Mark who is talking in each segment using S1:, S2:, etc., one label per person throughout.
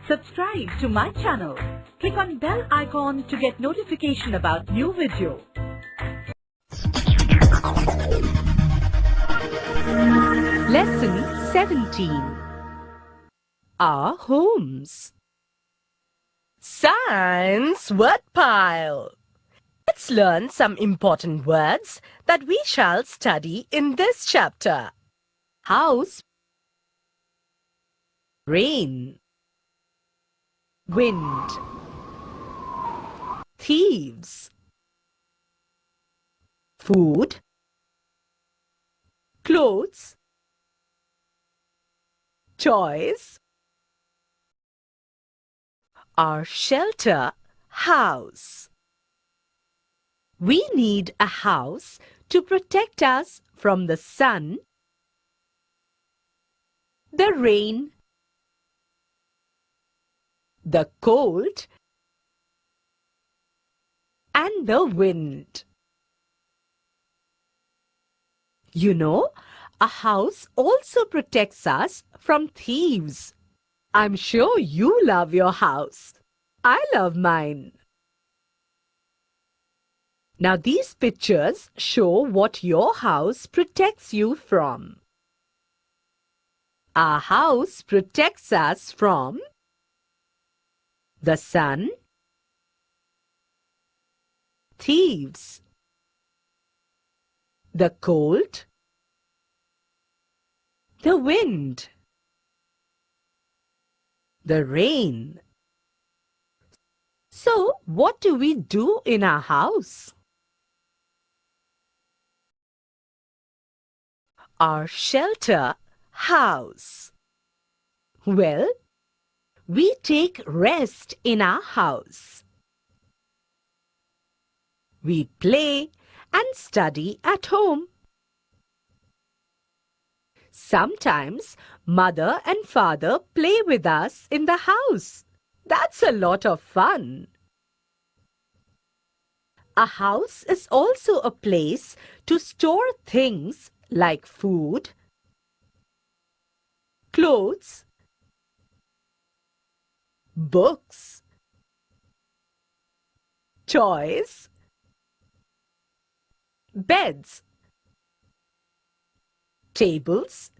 S1: Subscribe to my channel. Click on bell icon to get notification about new video. Lesson 17. Our homes.
S2: Science word pile. Let's learn some important words that we shall study in this chapter.
S1: House, rain, wind, thieves, food, clothes, toys, our shelter, house. We need a house to protect us from the sun, the rain, the cold, and the wind. You know, a house also protects us from thieves. I'm sure you love your house. I love mine. Now these pictures show what your house protects you from. Our house protects us from the sun, thieves, the cold, the wind, the rain. So, what do we do in our house? Our shelter, house. Well, we take rest in our house. We play and study at home. Sometimes mother and father play with us in the house. That's a lot of fun. A house is also a place to store things like food, clothes, books, toys, beds, tables,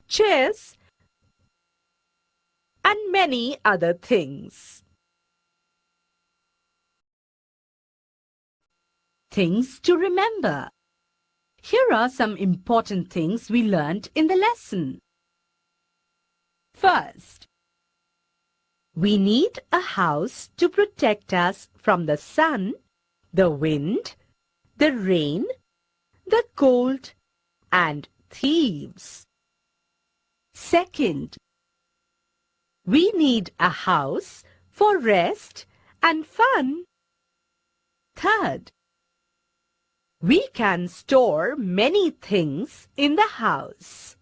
S1: chairs, and many other things. Things to remember. Here are some important things we learned in the lesson. First, we need a house to protect us from the sun, the wind, the rain, the cold, and thieves. Second, we need a house for rest and fun. Third, we can store many things in the house.